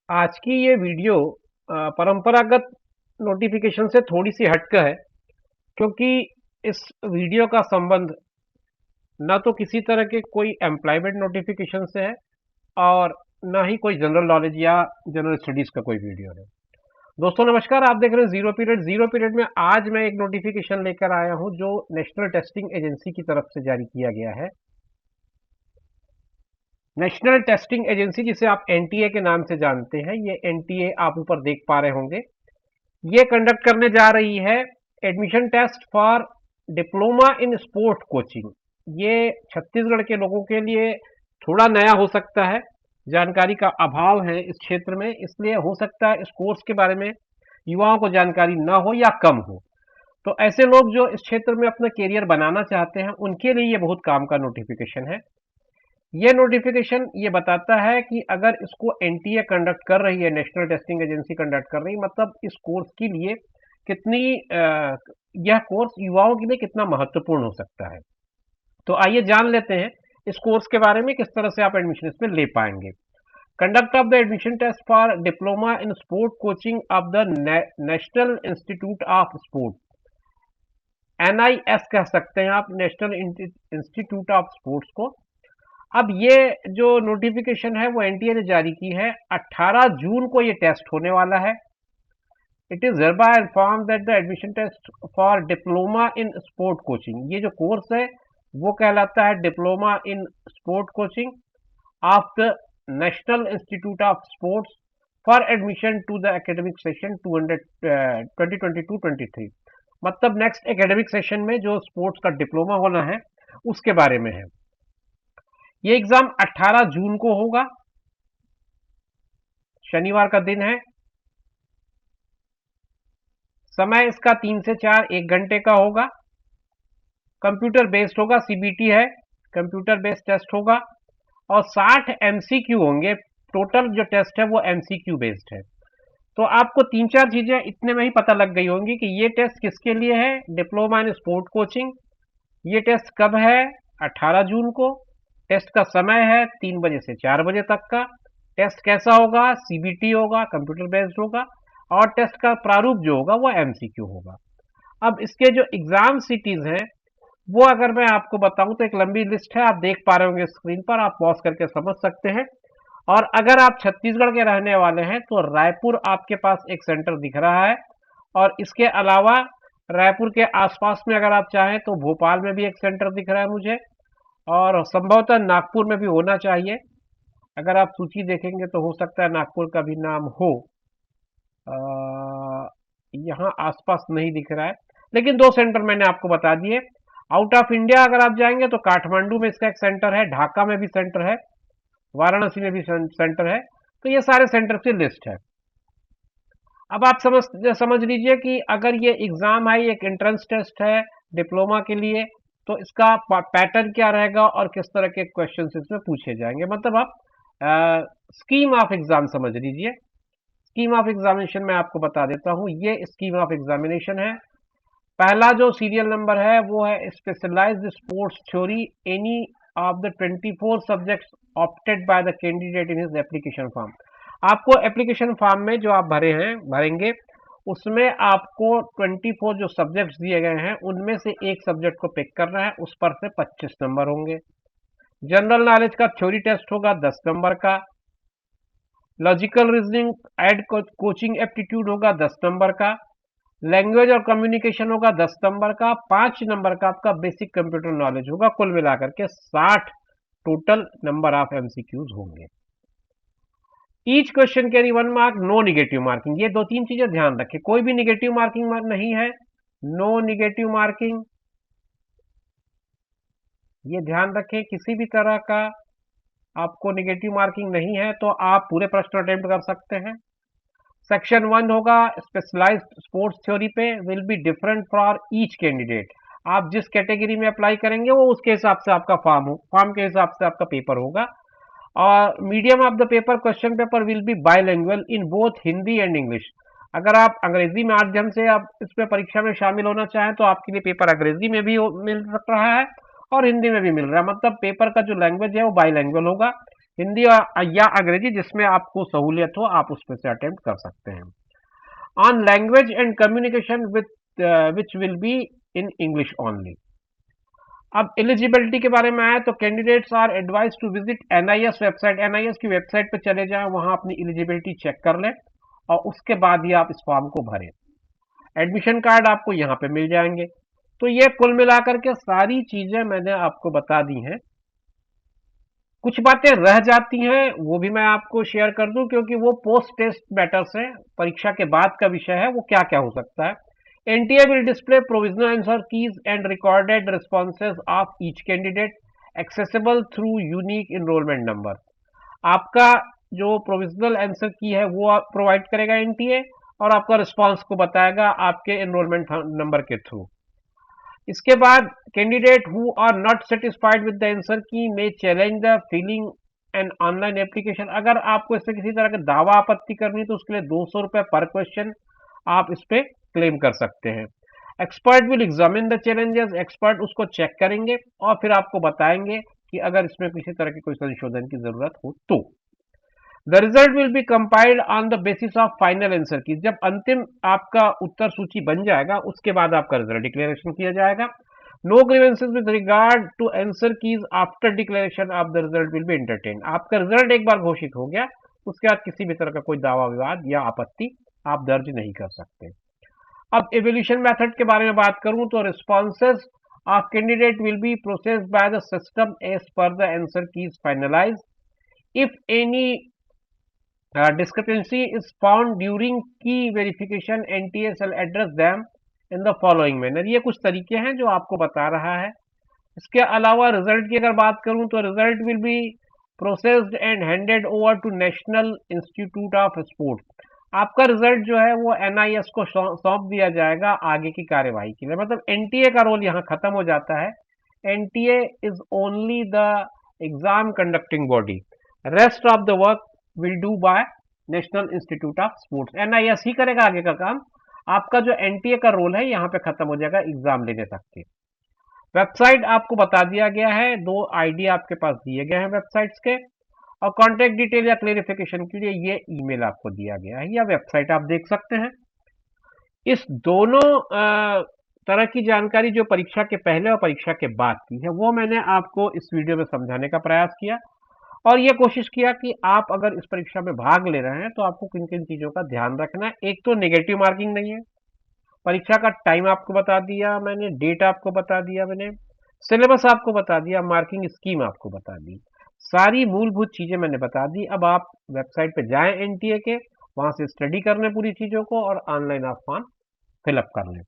आज की ये वीडियो परंपरागत नोटिफिकेशन से थोड़ी सी हटकर है, क्योंकि इस वीडियो का संबंध ना तो किसी तरह के कोई एम्प्लॉयमेंट नोटिफिकेशन से है और ना ही कोई जनरल नॉलेज या जनरल स्टडीज का कोई वीडियो है। दोस्तों नमस्कार, आप देख रहे हैं जीरो पीरियड में आज मैं एक नोटिफिकेशन लेकर आया हूं जो नेशनल टेस्टिंग एजेंसी की तरफ से जारी किया गया है। नेशनल टेस्टिंग एजेंसी, जिसे आप एनटीए के नाम से जानते हैं, ये एनटीए आप ऊपर देख पा रहे होंगे, ये कंडक्ट करने जा रही है admission test for diploma in sport coaching. ये छत्तीसगढ़ के लोगों के लिए थोड़ा नया हो सकता है, जानकारी का अभाव है इस क्षेत्र में, इसलिए हो सकता है इस कोर्स के बारे में युवाओं को जानकारी ना हो या कम हो। तो ऐसे लोग जो इस क्षेत्र में अपना करियर बनाना चाहते हैं, उनके लिए ये बहुत काम का नोटिफिकेशन है। ये नोटिफिकेशन ये बताता है कि अगर इसको एनटीए कंडक्ट कर रही है, नेशनल टेस्टिंग एजेंसी कंडक्ट कर रही है, मतलब इस कोर्स के लिए कितनी यह कोर्स युवाओं के लिए कितना महत्वपूर्ण हो सकता है। तो आइए जान लेते हैं इस कोर्स के बारे में, किस तरह से आप एडमिशन इसमें ले पाएंगे। Conduct of the admission test for diploma in sport coaching of the national institute of sport, NIS कह सकते हैं आप, नेशनल इंस्टीट्यूट ऑफ स्पोर्ट्स को। अब ये जो नोटिफिकेशन है वो एनटीए ने जारी की है, 18 जून को ये टेस्ट होने वाला है। It is hereby informed that the admission test for diploma in sport coaching, ये जो कोर्स है वो कहलाता है diploma in sport coaching of the national institute of sports for admission to the academic session 2022-23, मतलब नेक्स्ट एकेडमिक सेशन में जो sports का डिप्लोमा होना है उसके बारे में है। ये एग्जाम 18 जून को होगा, शनिवार का दिन है। समय इसका 3 से 4 1 घंटे का होगा। कंप्यूटर बेस्ड होगा, सीबीटी है, कंप्यूटर बेस्ड टेस्ट होगा और 60 एमसीक्यू होंगे। टोटल जो टेस्ट है वो एमसीक्यू बेस्ड है। तो आपको 3-4 चीजें इतने में ही पता लग गई होंगी कि ये टेस्ट किसके लिए है, डिप्लोमा इन स्पोर्ट कोचिंग। ये टेस्ट कब है, 18 जून को। टेस्ट का समय है 3 बजे से 4 बजे तक का। टेस्ट कैसा होगा, सीबीटी होगा, कंप्यूटर बेस्ड होगा और टेस्ट का प्रारूप जो होगा वो एमसीक्यू होगा। अब इसके जो एग्जाम सिटीज हैं वो अगर मैं आपको बताऊं तो एक लंबी लिस्ट है, आप देख पा रहे होंगे स्क्रीन पर, आप पॉज करके समझ सकते हैं। और अगर आप छत्तीसगढ़ के रहने वाले हैं तो रायपुर आपके पास एक सेंटर दिख रहा है, और इसके अलावा रायपुर के आसपास में अगर आप चाहें तो भोपाल में भी एक सेंटर दिख रहा है मुझे, और संभवतः नागपुर में भी होना चाहिए। अगर आप सूची देखेंगे तो हो सकता है नागपुर का भी नाम हो। यहाँ आसपास नहीं दिख रहा है, लेकिन 2 सेंटर मैंने आपको बता दिए। आउट ऑफ इंडिया अगर आप जाएंगे तो काठमांडू में इसका एक सेंटर है, ढाका में भी सेंटर है, वाराणसी में भी सेंटर है। तो ये सारे सेंटर की लिस्ट है। अब आप समझ लीजिए कि अगर ये एग्जाम है, एक एंट्रेंस टेस्ट है डिप्लोमा के लिए, तो इसका पैटर्न क्या रहेगा और किस तरह के क्वेश्चंस इसमें पूछे जाएंगे, मतलब आप स्कीम ऑफ एग्जाम समझ लीजिए। स्कीम ऑफ एग्जामिनेशन मैं आपको बता देता हूं, ये स्कीम ऑफ एग्जामिनेशन है। पहला जो सीरियल नंबर है वो है specialised sports theory any of the 24 subjects opted by the candidate in his application form. आपको एप्लीकेशन फॉर्म में जो आप भरेंगे उसमें आपको 24 जो सब्जेक्ट्स दिए गए हैं उनमें से एक सब्जेक्ट को पिक करना है, उस पर से 25 नंबर होंगे। जनरल नॉलेज का थ्योरी टेस्ट होगा 10 नंबर का। Logical reasoning and coaching aptitude होगा 10 नंबर का। लैंग्वेज और कम्युनिकेशन होगा 10 नंबर का। 5 नंबर का आपका बेसिक कंप्यूटर नॉलेज होगा। कुल मिलाकर के 60 टोटल नंबर ऑफ एमसीक्यूज होंगे। Each question carry 1 mark, no negative marking. ये 2-3 चीजें ध्यान रखें, कोई भी निगेटिव मार्किंग नहीं है, नो निगेटिव मार्किंग, ये ध्यान रखें। किसी भी तरह का आपको निगेटिव मार्किंग नहीं है तो आप पूरे प्रश्न अटेम्प्ट कर सकते हैं। सेक्शन 1 होगा स्पेशलाइज्ड स्पोर्ट्स थ्योरी पे, will be different for each candidate. आप जिस कैटेगरी में अप्लाई करेंगे वो उसके हिसाब से आपका फॉर्म के हिसाब से आपका पेपर होगा। और medium of the paper, question paper will be bilingual in both Hindi and English. अगर आप अंग्रेजी माध्यम से आप इसमें परीक्षा में शामिल होना चाहें तो आपके लिए पेपर अंग्रेजी में भी मिल रहा है और हिंदी में भी मिल रहा है, मतलब पेपर का जो लैंग्वेज है वो बाइलिंगुअल होगा। हिंदी या अंग्रेजी, जिसमें आपको सहूलियत हो आप उसमें से अटेम्प्ट कर सकते हैं। On language and communication with which will be in English only. अब एलिजिबिलिटी के बारे में आए तो candidates are advised to visit NIS website, NIS की वेबसाइट पर चले जाएं, वहां अपनी एलिजिबिलिटी चेक कर लें और उसके बाद ही आप इस फॉर्म को भरें। एडमिशन कार्ड आपको यहाँ पे मिल जाएंगे। तो ये कुल मिलाकर के सारी चीजें मैंने आपको बता दी हैं। कुछ बातें रह जाती हैं वो भी मैं आपको शेयर कर दूं, क्योंकि वो पोस्ट टेस्ट मैटर्स है, परीक्षा के बाद का विषय है, वो क्या क्या हो सकता है। NTA will display provisional answer keys and recorded responses of each candidate accessible through unique enrolment number. आपका जो प्रोविजनल आंसर की है वो प्रोवाइड करेगा एनटीए, और आपका रिस्पॉन्स को बताएगा आपके एनरोलमेंट नंबर के थ्रू। इसके बाद candidate who are not satisfied with the answer key may challenge the filling an online application. अगर आपको इससे किसी तरह का दावा आपत्ति करनी तो उसके लिए 200 रुपए पर क्वेश्चन आप इस पे क्लेम कर सकते हैं। Expert will examine the challenges, expert उसको चेक करेंगे और फिर आपको बताएंगे कि अगर इसमें किसी तरह की कोई संशोधन की जरूरत हो तो। The result will B compiled on the basis of final answer की। जब अंतिम आपका उत्तर सूची बन जाएगा उसके बाद आपका रिजल्ट डिक्लेरेशन किया जाएगा। No grievances with regard to answer keys after declaration of the result will be entertain. आपका रिजल्ट एक बार घोषित हो गया उसके बाद किसी भी तरह का कोई दावा विवाद या आपत्ति आप दर्ज नहीं कर सकते। अब एवोल्यूशन मेथड के बारे में बात करूं तो responses of candidate will be processed by the system as per the answer keys finalise. If any discrepancy is found during key verification, NTA shall address them in the following manner। ये कुछ तरीके हैं जो आपको बता रहा है। इसके अलावा रिजल्ट की अगर बात करूं तो result will be processed and handed over to National institute of Sports. आपका रिजल्ट जो है वो एनआईएस को सौंप दिया जाएगा आगे की कार्यवाही के लिए। मतलब एनटीए का रोल यहाँ खत्म हो जाता है। NTA is only the exam conducting body, rest of the work will do by National institute of Sports. NIS ही करेगा आगे का काम। आपका जो एनटीए का रोल है यहाँ पे खत्म हो जाएगा एग्जाम लेने तक के। वेबसाइट आपको बता दिया गया है, 2 आईडी आपके पास दिए गए हैं वेबसाइट्स के, और कॉन्टेक्ट डिटेल या क्लेरिफिकेशन के लिए ये ईमेल आपको दिया गया है या वेबसाइट आप देख सकते हैं। इस दोनों तरह की जानकारी जो परीक्षा के पहले और परीक्षा के बाद की है वो मैंने आपको इस वीडियो में समझाने का प्रयास किया, और ये कोशिश किया कि आप अगर इस परीक्षा में भाग ले रहे हैं तो आपको किन किन चीजों का ध्यान रखना है। एक तो नेगेटिव मार्किंग नहीं है, परीक्षा का टाइम आपको बता दिया मैंने, डेट आपको बता दिया मैंने, सिलेबस आपको बता दिया, मार्किंग स्कीम आपको बता दी, सारी मूलभूत चीजें मैंने बता दी। अब आप वेबसाइट पे जाएं एनटीए के, वहां से स्टडी कर लें पूरी चीजों को और ऑनलाइन आप फॉर्म फिलअप कर लें।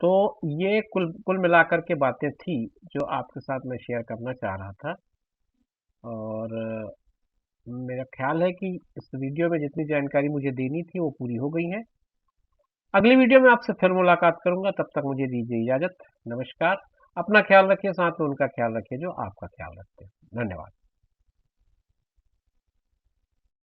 तो ये कुल मिलाकर के बातें थी जो आपके साथ मैं शेयर करना चाह रहा था, और मेरा ख्याल है कि इस वीडियो में जितनी जानकारी मुझे देनी थी वो पूरी हो गई है। अगली वीडियो में आपसे फिर मुलाकात करूंगा, तब तक मुझे दीजिए इजाजत। नमस्कार। अपना ख्याल रखिए, साथ में उनका ख्याल रखिए जो आपका ख्याल रखते हैं। धन्यवाद।